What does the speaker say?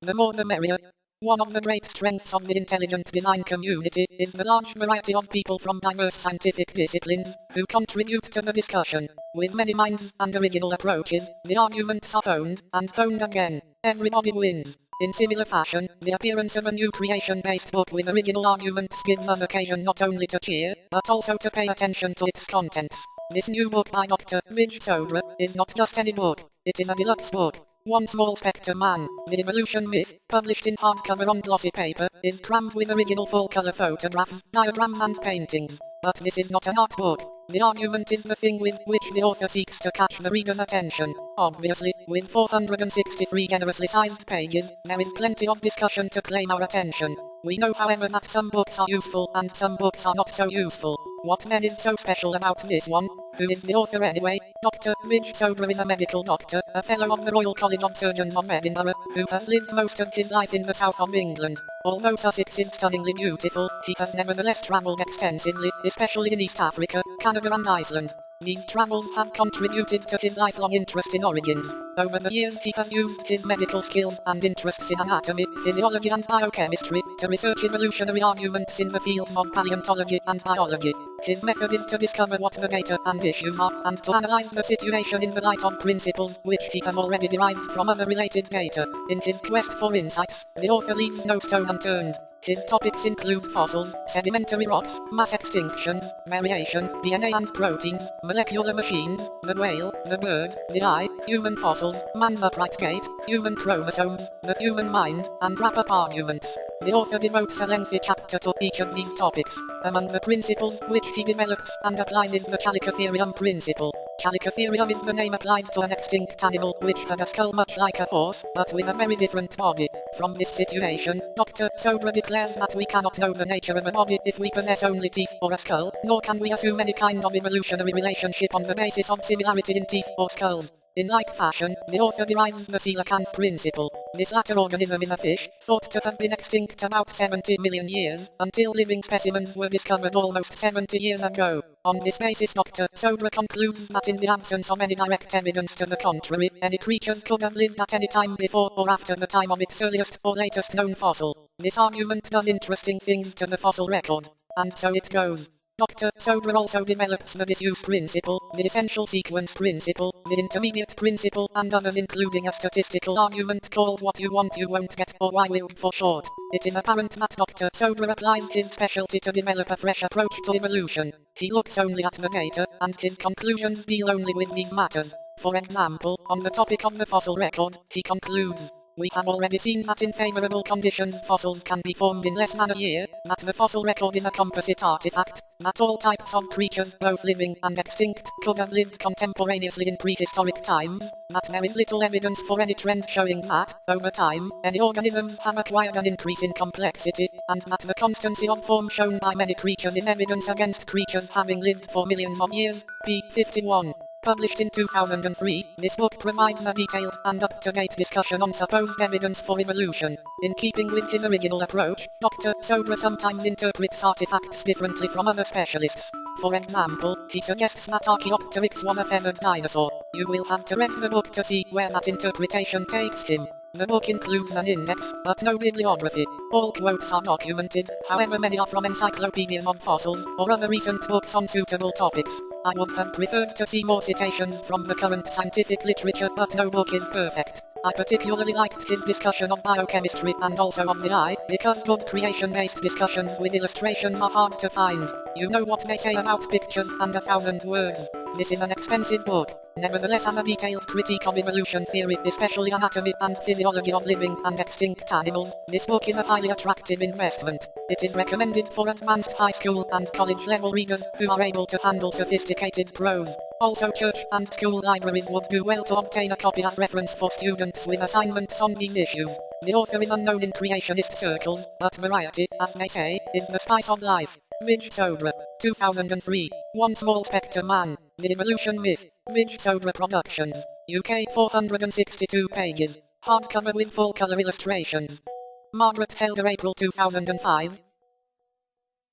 the more the merrier. One of the great strengths of the intelligent design community is the large variety of people from diverse scientific disciplines who contribute to the discussion. With many minds and original approaches, the arguments are honed and honed again. Everybody wins. In similar fashion, the appearance of a new creation-based book with original arguments gives us occasion not only to cheer, but also to pay attention to its contents. This new book by Dr. Ivaylo is not just any book, it is a deluxe book. One Small Spectre Man, The Evolution Myth, published in hardcover on glossy paper, is crammed with original full-color photographs, diagrams and paintings. But this is not an art book. The argument is the thing with which the author seeks to catch the reader's attention. Obviously, with 463 generously sized pages, there is plenty of discussion to claim our attention. We know, however, that some books are useful and some books are not so useful. What then is so special about this one? Who is the author anyway? Dr. Ivaylo is a medical doctor, a fellow of the Royal College of Surgeons of Edinburgh, who has lived most of his life in the south of England. Although Sussex is stunningly beautiful, he has nevertheless travelled extensively, especially in East Africa, Canada and Iceland. These travels have contributed to his lifelong interest in origins. Over the years he has used his medical skills and interests in anatomy, physiology and biochemistry to research evolutionary arguments in the fields of paleontology and biology. His method is to discover what the data and issues are, and to analyze the situation in the light of principles which he has already derived from other related data. In his quest for insights, the author leaves no stone unturned. His topics include fossils, sedimentary rocks, mass extinctions, variation, DNA and proteins, molecular machines, the whale, the bird, the eye, human fossils, man's upright gait, human chromosomes, the human mind, and wrap-up arguments. The author devotes a lengthy chapter to each of these topics. Among the principles which he develops and applies is the Chalicotherium principle. Chalicotherium is the name applied to an extinct animal which had a skull much like a horse, but with a very different body. From this situation, Dr. Ivaylo declares that we cannot know the nature of a body if we possess only teeth or a skull, nor can we assume any kind of evolutionary relationship on the basis of similarity in teeth or skulls. In like fashion, the author derives the coelacanth principle. This latter organism is a fish, thought to have been extinct about 70 million years, until living specimens were discovered almost 70 years ago. On this basis, Dr. Ivaylo concludes that in the absence of any direct evidence to the contrary, any creatures could have lived at any time before or after the time of its earliest or latest known fossil. This argument does interesting things to the fossil record. And so it goes. Dr. Ivaylo also develops the disuse principle, the essential sequence principle, the intermediate principle, and others, including a statistical argument called what you want you won't get, or YWILD for short. It is apparent that Dr. Ivaylo applies his specialty to develop a fresh approach to evolution. He looks only at the data, and his conclusions deal only with these matters. For example, on the topic of the fossil record, he concludes, "We have already seen that in favorable conditions fossils can be formed in less than a year, that the fossil record is a composite artifact, that all types of creatures, both living and extinct, could have lived contemporaneously in prehistoric times, that there is little evidence for any trend showing that, over time, any organisms have acquired an increase in complexity, and that the constancy of form shown by many creatures is evidence against creatures having lived for millions of years." p. 51. Published in 2003, this book provides a detailed and up-to-date discussion on supposed evidence for evolution. In keeping with his original approach, Dr. Ivaylo sometimes interprets artifacts differently from other specialists. For example, he suggests that Archaeopteryx was a feathered dinosaur. You will have to read the book to see where that interpretation takes him. The book includes an index, but no bibliography. All quotes are documented, however many are from encyclopedias of fossils, or other recent books on suitable topics. I would have preferred to see more citations from the current scientific literature, but no book is perfect. I particularly liked his discussion of biochemistry and also of the eye, because good creation-based discussions with illustrations are hard to find. You know what they say about pictures and 1,000 words. This is an expensive book. Nevertheless, as a detailed critique of evolution theory, especially anatomy and physiology of living and extinct animals, this book is a highly attractive investment. It is recommended for advanced high school and college level readers who are able to handle sophisticated prose. Also, church and school libraries would do well to obtain a copy as reference for students with assignments on these issues. The author is unknown in creationist circles, but variety, as they say, is the spice of life. Ivaylo, 2003. One Small Spectre Man, The Evolution Myth. Ivaylo Productions, UK. 462 pages. Hardcover with full-color illustrations. Margaret Helder, April 2005.